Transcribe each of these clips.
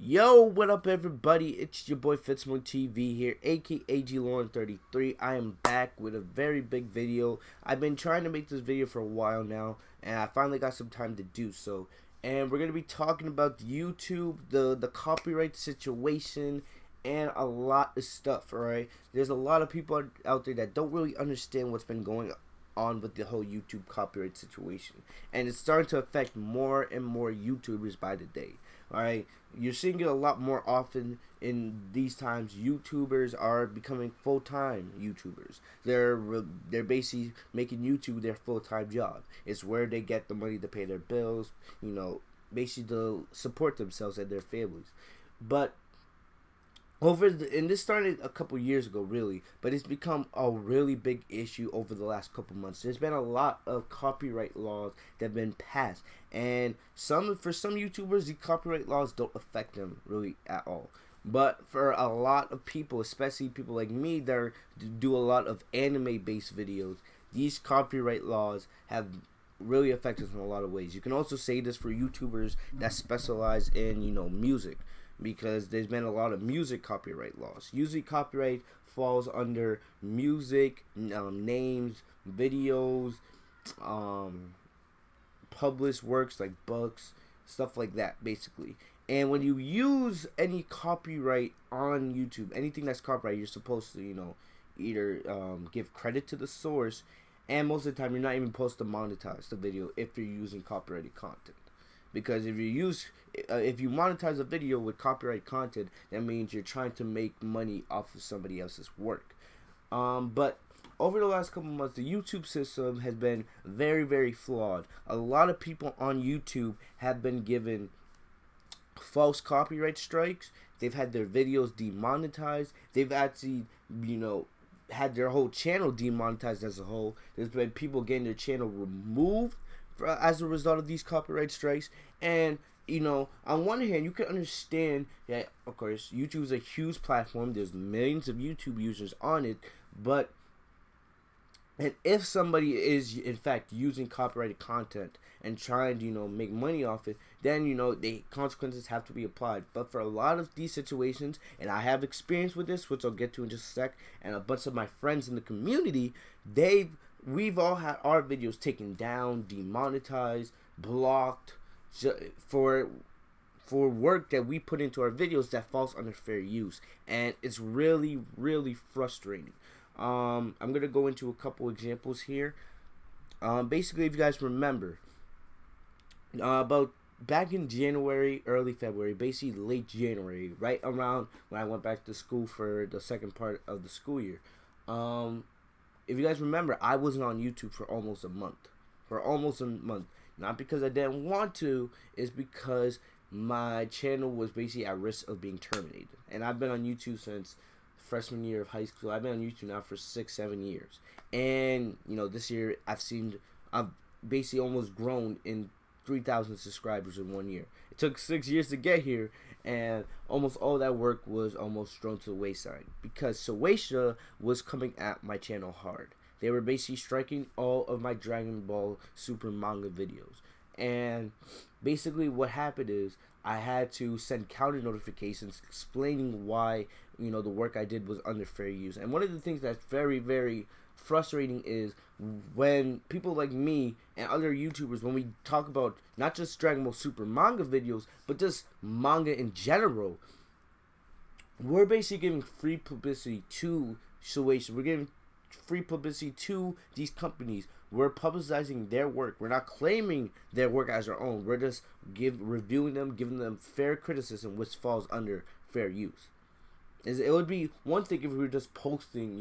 Yo, what up, everybody? It's your boy Fitzmo TV here, aka Lauren33. I am back with a very big video. I've been trying to make this video for a while now, and I finally got some time to do so. And we're gonna be talking about YouTube, the copyright situation, and a lot of stuff. Alright, there's a lot of people out there that don't really understand what's been going on with the whole YouTube copyright situation, and it's starting to affect more and more YouTubers by the day. Alright, you're seeing it a lot more often in these times. YouTubers are becoming full-time YouTubers. They're basically making YouTube their full-time job. It's where they get the money to pay their bills, basically to support themselves and their families. But and this started a couple years ago, really, but it's become a really big issue over the last couple months. There's been a lot of copyright laws that have been passed, and for some YouTubers, the copyright laws don't affect them really at all. But for a lot of people, especially people like me that do a lot of anime-based videos, these copyright laws have really affected us in a lot of ways. You can also say this for YouTubers that specialize in, music, because there's been a lot of music copyright laws. Usually copyright falls under music, names, videos, published works like books, stuff like that, basically. And when you use any copyright on YouTube, anything that's copyright, you're supposed to, either give credit to the source, and most of the time you're not even supposed to monetize the video if you're using copyrighted content. Because if you monetize a video with copyright content, that means you're trying to make money off of somebody else's work. But over the last couple months, the YouTube system has been very, very flawed. A lot of people on YouTube have been given false copyright strikes. They've had their videos demonetized. They've actually, had their whole channel demonetized as a whole. There's been people getting their channel removed as a result of these copyright strikes. And on one hand, you can understand that, of course, YouTube is a huge platform. There's millions of YouTube users on it, and if somebody is in fact using copyrighted content and trying to make money off it, then the consequences have to be applied. But for a lot of these situations, and I have experience with this, which I'll get to in just a sec, and a bunch of my friends in the community, we've all had our videos taken down, demonetized, blocked for work that we put into our videos that falls under fair use, and it's really, really frustrating. I'm gonna go into a couple examples here. Basically, if you guys remember, about back in January, early February, basically late January, right around when I went back to school for the second part of the school year. If you guys remember, I wasn't on YouTube for almost a month. Not because I didn't want to, it's because my channel was basically at risk of being terminated. And I've been on YouTube since freshman year of high school. I've been on YouTube now for 6-7 years. And, this year I've basically almost grown in 3,000 subscribers in 1 year. It took 6 years to get here, and almost all that work was almost thrown to the wayside because Shueisha was coming at my channel hard. They were basically striking all of my Dragon Ball Super manga videos. And basically what happened is I had to send counter notifications explaining why, the work I did was under fair use. And one of the things that's very, very frustrating is when people like me and other YouTubers, when we talk about not just Dragon Ball Super manga videos, but just manga in general, we're basically giving free publicity to Shueisha. We're giving free publicity to these companies. We're publicizing their work. We're not claiming their work as our own. We're just reviewing them, giving them fair criticism, which falls under fair use. It would be one thing if we were just posting,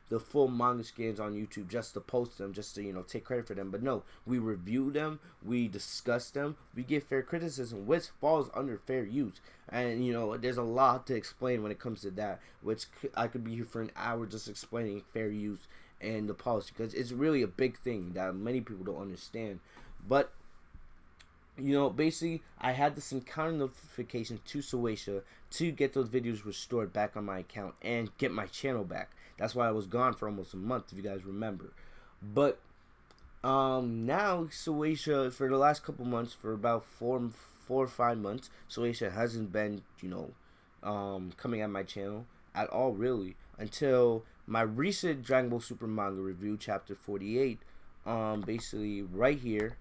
the full manga scans on YouTube just to post them, just to, take credit for them. But no, we review them, we discuss them, we give fair criticism, which falls under fair use. And, there's a lot to explain when it comes to that, which I could be here for an hour just explaining fair use and the policy, because it's really a big thing that many people don't understand. But basically, I had to send counter notifications to Shueisha to get those videos restored back on my account and get my channel back. That's why I was gone for almost a month, if you guys remember. But now Shueisha, for the last couple months, for about 4 or 5 months, Shueisha hasn't been, coming at my channel at all, really, until my recent Dragon Ball Super manga review, chapter 48, basically right here,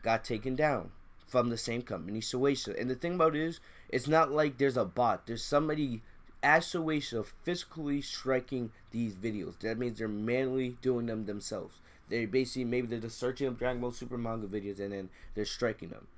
got taken down from the same company, Shueisha. And the thing about it is, it's not like there's a bot. There's somebody at Shueisha physically striking these videos. That means they're manually doing them themselves. They basically, maybe they're just searching up Dragon Ball Super manga videos and then they're striking them.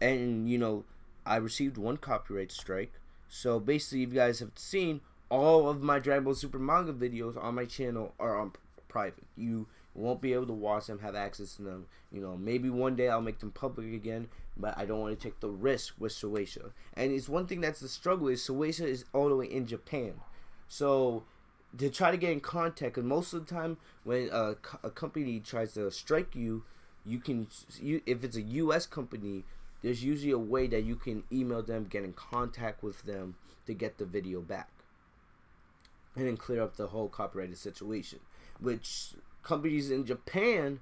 And, I received one copyright strike. So basically, if you guys have seen, all of my Dragon Ball Super manga videos on my channel are on private. You won't be able to watch them, have access to them. Maybe one day I'll make them public again, but I don't want to take the risk with Shueisha. And it's one thing that's the struggle is Shueisha is all the way in Japan. So to try to get in contact, and most of the time when a company tries to strike you, if it's a U.S. company, there's usually a way that you can email them, get in contact with them to get the video back, and then clear up the whole copyrighted situation. Which companies in Japan,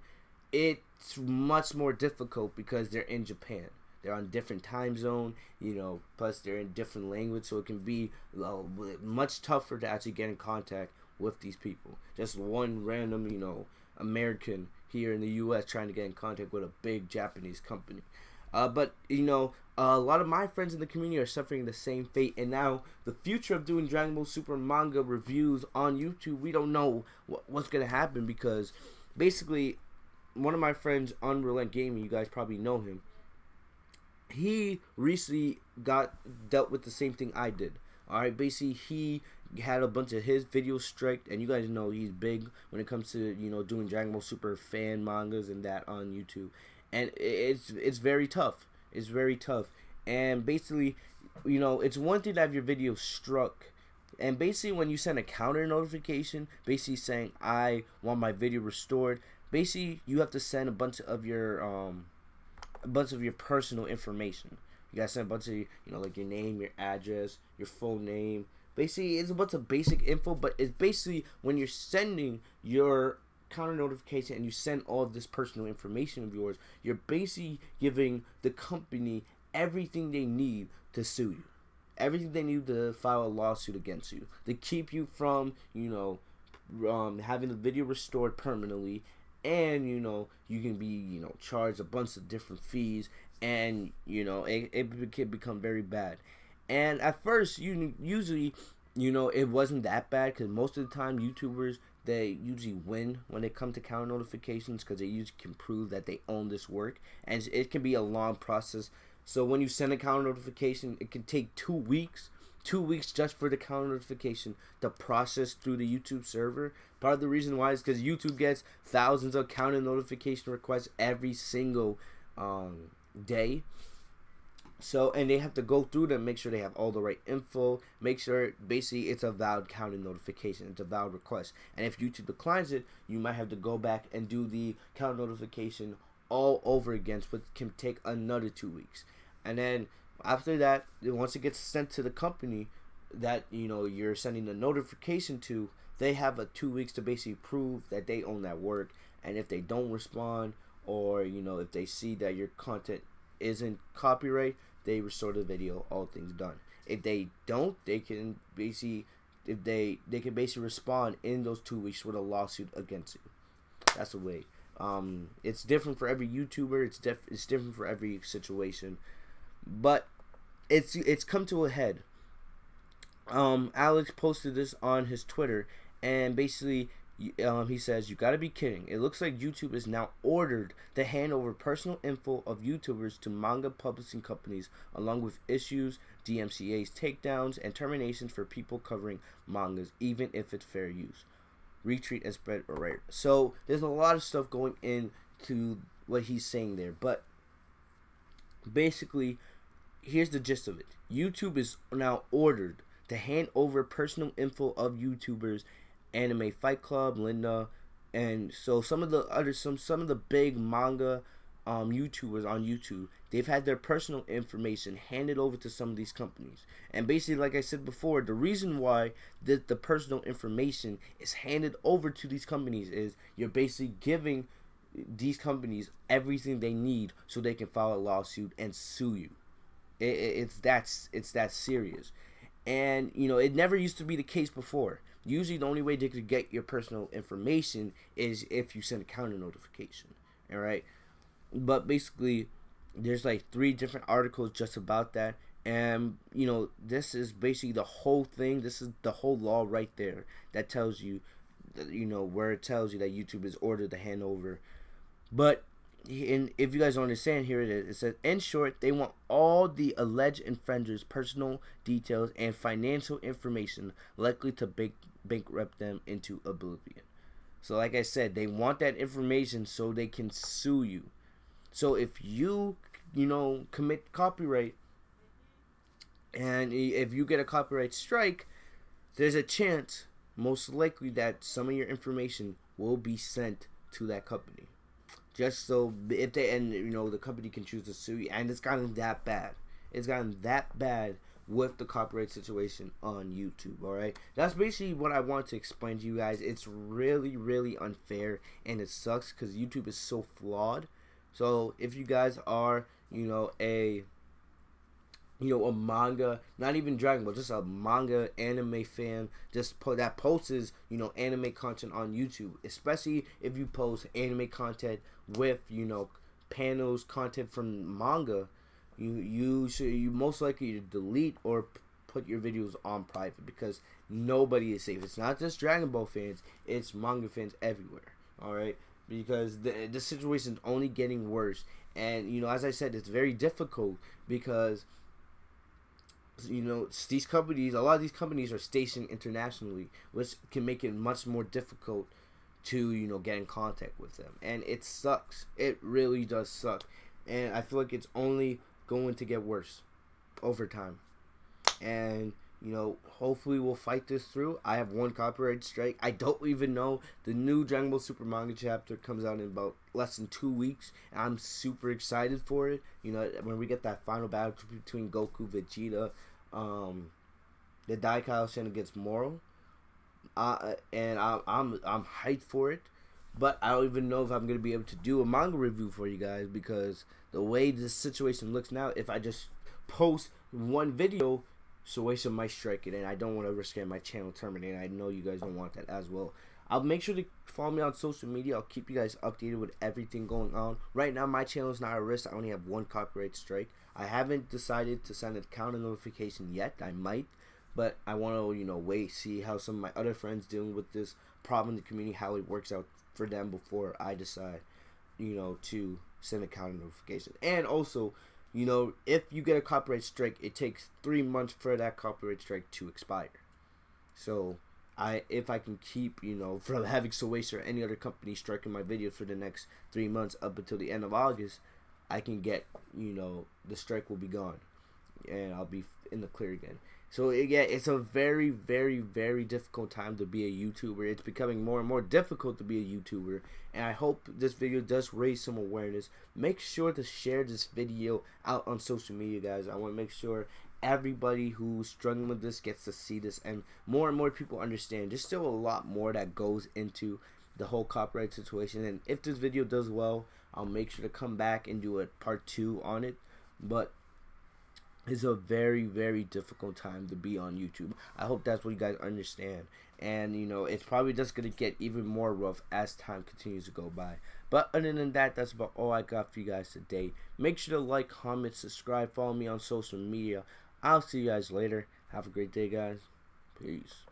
it's much more difficult because they're in Japan. They're on different time zone, plus they're in different language, so it can be much tougher to actually get in contact with these people. Just one random, American here in the U.S. trying to get in contact with a big Japanese company. But a lot of my friends in the community are suffering the same fate, and now the future of doing Dragon Ball Super manga reviews on YouTube, we don't know what's gonna happen, because basically one of my friends, Unrelent Gaming, you guys probably know him, he recently dealt with the same thing I did. Alright, basically he had a bunch of his videos striked, and you guys know he's big when it comes to doing Dragon Ball Super fan mangas and that on YouTube. And it's very tough. It's very tough. And basically, it's one thing to have your video struck. And basically, when you send a counter notification, basically saying, I want my video restored, basically, you have to send a bunch of your personal information. You gotta send a bunch of, like your name, your address, your full name. Basically, it's a bunch of basic info, but it's basically when you're sending your counter notification and you send all of this personal information of yours, you're basically giving the company everything they need to sue you, everything they need to file a lawsuit against you, to keep you from having the video restored permanently. And you can be charged a bunch of different fees, and it can become very bad. And at first, usually it wasn't that bad, because most of the time YouTubers, they usually win when it comes to counter notifications, because they usually can prove that they own this work, and it can be a long process. So when you send a counter notification, it can take 2 weeks. 2 weeks just for the counter notification to process through the YouTube server. Part of the reason why is because YouTube gets thousands of counter notification requests every single day. So, and they have to go through them, make sure they have all the right info, make sure basically it's a valid counter notification, it's a valid request. And if YouTube declines it, you might have to go back and do the counter notification all over again, which can take another 2 weeks. And then after that, once it gets sent to the company that you're sending the notification to, they have 2 weeks to basically prove that they own that work. And if they don't respond, or if they see that your content isn't copyright, they restore the video, all things done. If they don't, they can basically respond in those 2 weeks with a lawsuit against you. That's the way. It's different for every YouTuber. It's different for every situation, but it's come to a head. Alex posted this on his Twitter, and basically he says, "You gotta be kidding. It looks like YouTube is now ordered to hand over personal info of YouTubers to manga publishing companies, along with issues, DMCA's takedowns, and terminations for people covering mangas, even if it's fair use. Retweet and spread or rate." So there's a lot of stuff going into what he's saying there, but basically, here's the gist of it. YouTube is now ordered to hand over personal info of YouTubers, Anime Fight Club, Linda, and so some of the big manga YouTubers on YouTube, they've had their personal information handed over to some of these companies. And basically, like I said before, the reason why the personal information is handed over to these companies is you're basically giving these companies everything they need so they can file a lawsuit and sue you. It's that serious. And you know, it never used to be the case before. Usually the only way they could get your personal information is if you send a counter notification. All right, but basically there's like 3 different articles just about that. And you know, this is basically the whole thing. This is the whole law right there that tells you, you know, where it tells you that YouTube is ordered to hand over. But if you guys don't understand, here it is. It says, in short, they want all the alleged infringers' personal details and financial information likely to bankrupt them into oblivion. So like I said, they want that information so they can sue you. So if you know, commit copyright, and if you get a copyright strike, there's a chance, most likely, that some of your information will be sent to that company. Just so if they, and you know, the company can choose to sue you. And it's gotten that bad. It's gotten that bad with the copyright situation on YouTube. All right, that's basically what I want to explain to you guys. It's really, really unfair, and it sucks because YouTube is so flawed. So if you guys are, you know, a manga, not even Dragon Ball, just a manga anime fan, just that posts, you know, anime content on YouTube, especially if you post anime content with, you know, panels, content from manga, you most likely delete or put your videos on private, because nobody is safe. It's not just Dragon Ball fans, it's manga fans everywhere. All right, because the situation is only getting worse. And you know, as I said, it's very difficult because, you know, these companies, a lot of these companies are stationed internationally, which can make it much more difficult to, you know, get in contact with them. And it sucks. It really does suck. And I feel like it's only going to get worse over time. And, you know, hopefully we'll fight this through. I have 1 copyright strike. I don't even know. The new Dragon Ball Super manga chapter comes out in about less than 2 weeks. And I'm super excited for it. You know, when we get that final battle between Goku, Vegeta, the Daikao Shen against Moro. And I'm hyped for it. But I don't even know if I'm going to be able to do a manga review for you guys, because the way this situation looks now, if I just post 1 video, Shueisha might strike it, and I don't want to risk my channel terminating. I know you guys don't want that as well. I'll make sure to follow me on social media. I'll keep you guys updated with everything going on. Right now, my channel is not at risk. I only have 1 copyright strike. I haven't decided to send a counter notification yet. I might, but I want to, you know, wait, see how some of my other friends dealing with this problem in the community, how it works out for them before I decide, you know, to send a counter notification. And also, you know, if you get a copyright strike, it takes 3 months for that copyright strike to expire. So if I can keep, you know, from having Shueisha or any other company striking my video for the next 3 months up until the end of August, I can get, you know, the strike will be gone, and I'll be in the clear again. So yeah, it's a very, very, very difficult time to be a YouTuber. It's becoming more and more difficult to be a YouTuber, and I hope this video does raise some awareness. Make sure to share this video out on social media, guys. I want to make sure everybody who's struggling with this gets to see this, and more people understand. There's still a lot more that goes into the whole copyright situation, and if this video does well, I'll make sure to come back and do a part 2 on it. But it's a very, very difficult time to be on YouTube. I hope that's what you guys understand. And, you know, it's probably just going to get even more rough as time continues to go by. But other than that, that's about all I got for you guys today. Make sure to like, comment, subscribe, follow me on social media. I'll see you guys later. Have a great day, guys. Peace.